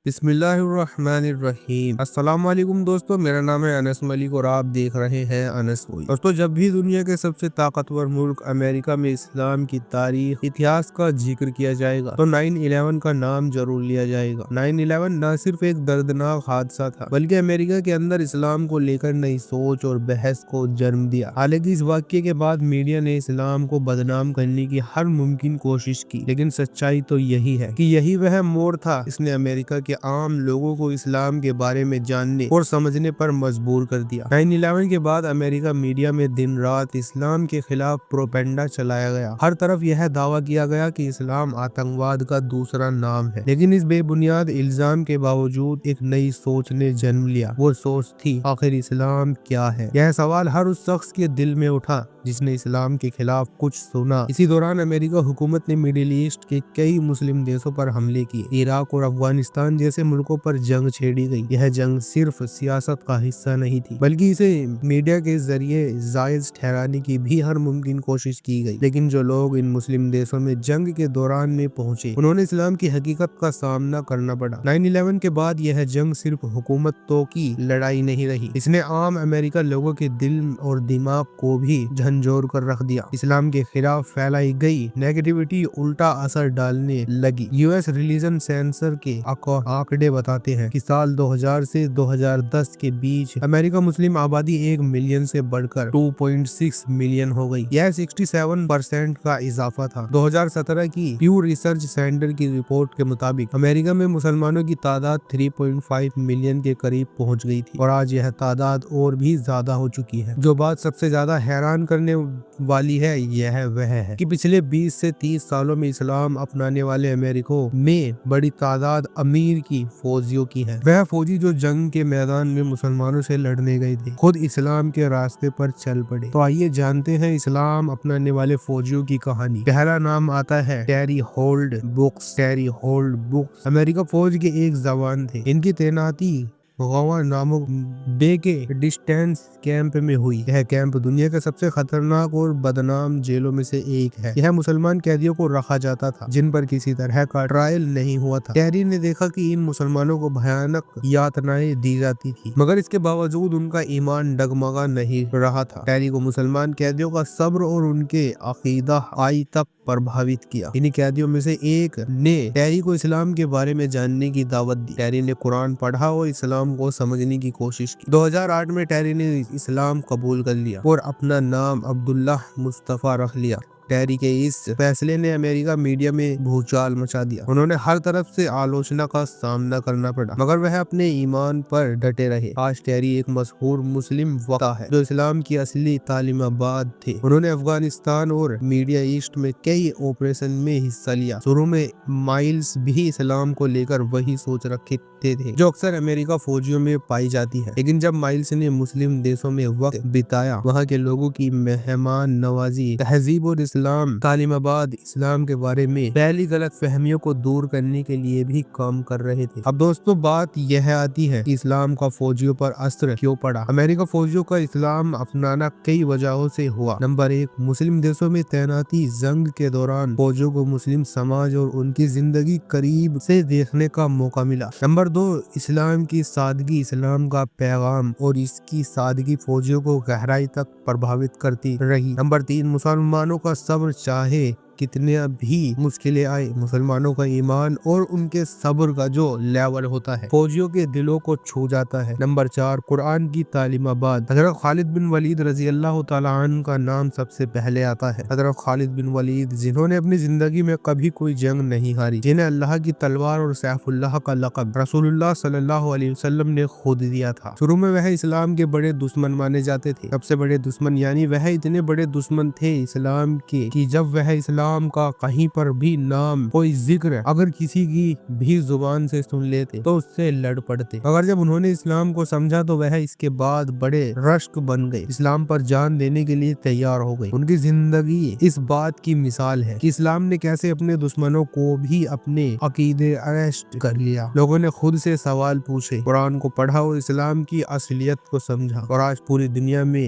بسم اللہ الرحمن الرحیم۔ السلام علیکم دوستو، میرا نام ہے انس ملک اور آپ دیکھ رہے ہیں انس ہوئی۔ دوستو، جب بھی دنیا کے سب سے طاقتور ملک امریکہ میں اسلام کی تاریخ اتہاس کا ذکر کیا جائے گا تو 9/11 کا نام ضرور لیا جائے گا۔ 9/11 نہ صرف ایک دردناک حادثہ تھا بلکہ امریکہ کے اندر اسلام کو لے کر نئی سوچ اور بحث کو جنم دیا۔ حالانکہ اس واقعے کے بعد میڈیا نے اسلام کو بدنام کرنے کی ہر ممکن کوشش کی، لیکن سچائی تو یہی ہے کہ یہی وہ موڑ تھا جس نے امریکہ کے عام لوگوں کو اسلام کے بارے میں جاننے اور سمجھنے پر مجبور کر دیا۔ 9/11 کے بعد امریکہ میڈیا میں دن رات اسلام کے خلاف پروپیگنڈا چلایا گیا۔ ہر طرف یہ دعویٰ کیا گیا کہ اسلام آتنکواد کا دوسرا نام ہے، لیکن اس بے بنیاد الزام کے باوجود ایک نئی سوچ نے جنم لیا۔ وہ سوچ تھی، آخر اسلام کیا ہے؟ یہ سوال ہر اس شخص کے دل میں اٹھا جس نے اسلام کے خلاف کچھ سنا۔ اسی دوران امریکہ حکومت نے مڈل ایسٹ کے کئی مسلم دیشوں پر حملے کیے۔ عراق اور افغانستان جیسے ملکوں پر جنگ چھیڑی گئی۔ یہ جنگ صرف سیاست کا حصہ نہیں تھی بلکہ اسے میڈیا کے ذریعے جائز ٹھہرانے کی بھی ہر ممکن کوشش کی گئی۔ لیکن جو لوگ ان مسلم دیشوں میں جنگ کے دوران میں پہنچے انہوں نے اسلام کی حقیقت کا سامنا کرنا پڑا۔ 9/11 کے بعد یہ جنگ صرف حکومتوں کی لڑائی نہیں رہی، اس نے عام امریکہ لوگوں کے دل اور دماغ کو بھی جھنجھوڑ کر رکھ دیا۔ اسلام کے خلاف پھیلائی گئی نیگیٹیوٹی الٹا اثر ڈالنے لگی۔ یو ایس ریلیجن سینسر کے آنکڑے بتاتے ہیں کہ سال 2000 سے 2010 کے بیچ امریکہ مسلم آبادی 1 ملین سے بڑھ کر 2.6 ملین ہو گئی۔ یہ 67% کا اضافہ تھا۔ 2017 کی پیو ریسرچ سینٹر کی رپورٹ کے مطابق امریکہ میں مسلمانوں کی تعداد 3.5 ملین کے قریب پہنچ گئی تھی اور آج یہ تعداد اور بھی زیادہ ہو چکی ہے۔ جو بات سب سے زیادہ حیران کرنے والی ہے وہ ہے کہ پچھلے 20 سے 30 سالوں میں اسلام اپنانے والے امریکوں میں بڑی تعداد امیر کی فوجیوں کی ہے۔ وہ فوجی جو جنگ کے میدان میں مسلمانوں سے لڑنے گئے تھے خود اسلام کے راستے پر چل پڑے۔ تو آئیے جانتے ہیں اسلام اپنانے والے فوجیوں کی کہانی۔ پہلا نام آتا ہے Terry Holdbrooks. Terry Holdbrooks امریکہ فوج کے ایک جوان تھے۔ ان کی تعیناتی گوا نامک بے کے ڈسٹینس کیمپ میں ہوئی۔ یہ کیمپ دنیا کے سب سے خطرناک اور بدنام جیلوں میں سے ایک ہے۔ یہ مسلمان قیدیوں کو رکھا جاتا تھا جن پر کسی طرح کا ٹرائل نہیں ہوا تھا۔ ٹیری نے دیکھا کہ ان مسلمانوں کو بھیانک یاتنائیں دی جاتی تھی مگر اس کے باوجود ان کا ایمان ڈگمگا نہیں رہا تھا۔ ٹیری کو مسلمان قیدیوں کا صبر اور ان کے عقیدہ آج تک پربھاوت کیا۔ انہی قیدیوں میں سے ایک نے ٹیری کو اسلام کے بارے میں جاننے کی دعوت دی۔ ٹیری نے قرآن پڑھا اور اسلام کو سمجھنے کی کوشش کی۔ 2008 میں ٹیری نے اسلام قبول کر لیا اور اپنا نام عبداللہ مصطفیٰ رکھ لیا۔ ٹیری کے اس فیصلے نے امریکہ میڈیا میں بھوچال مچا دیا۔ انہوں نے ہر طرف سے آلوچنا کا سامنا کرنا پڑا مگر وہ اپنے ایمان پر ڈٹے رہے۔ آج ٹیری ایک مشہور مسلم وقت ہے جو اسلام کی اصلی تعلیم بعد تھے۔ انہوں نے افغانستان اور میڈیا ایسٹ میں کئی آپریشن میں حصہ لیا۔ شروع میں مائلز بھی اسلام کو لے کر وہی سوچ رکھتے تھے جو اکثر امریکہ فوجیوں میں پائی جاتی ہے، لیکن جب مائلز نے مسلم دیشوں میں وقت بتایا وہاں کے لوگوں کی مہمان نوازی، تہذیب اور اسلام تعلیم بعد اسلام کے بارے میں پہلی غلط فہمیوں کو دور کرنے کے لیے بھی کام کر رہے تھے۔ اب دوستو بات یہ آتی ہے کہ اسلام کا فوجیوں پر اثر کیوں پڑا۔ امریکہ فوجیوں کا اسلام اپنانا کئی وجہوں سے ہوا۔ نمبر 1، مسلم دیشوں میں تعیناتی جنگ کے دوران فوجیوں کو مسلم سماج اور ان کی زندگی قریب سے دیکھنے کا موقع ملا۔ نمبر 2، اسلام کی سادگی، اسلام کا پیغام اور اس کی سادگی فوجیوں کو گہرائی تک پربھاوت کرتی رہی۔ نمبر 3، مسلمانوں کا صبر، چاہے کتنے بھی مشکلیں آئے مسلمانوں کا ایمان اور ان کے صبر کا جو لیول ہوتا ہے فوجیوں کے دلوں کو چھو جاتا ہے۔ نمبر 4، قرآن کی تعلیم بعد حضرت خالد بن ولید رضی اللہ تعالیٰ عنہ کا نام سب سے پہلے آتا ہے۔ حضرت خالد بن ولید جنہوں نے اپنی زندگی میں کبھی کوئی جنگ نہیں ہاری، جنہیں اللہ کی تلوار اور سیف اللہ کا لقب رسول اللہ صلی اللہ علیہ وسلم نے خود دیا تھا۔ شروع میں وہ اسلام کے بڑے دشمن مانے جاتے تھے، سب سے بڑے دشمن، یعنی وہ اتنے بڑے دشمن تھے اسلام کے کہ جب وہ اسلام کا کہیں پر بھی نام، کوئی ذکر اگر کسی کی بھی زبان سے سن لیتے تو اس سے لڑ پڑتے، مگر جب انہوں نے اسلام کو سمجھا تو وہ اس کے بعد بڑے رشک بن گئے، اسلام پر جان دینے کے لیے تیار ہو گئے۔ ان کی زندگی اس بات کی مثال ہے کہ اسلام نے کیسے اپنے دشمنوں کو بھی اپنے عقیدے ارسٹ کر لیا۔ لوگوں نے خود سے سوال پوچھے، قرآن کو پڑھا اور اسلام کی اصلیت کو سمجھا، اور آج پوری دنیا میں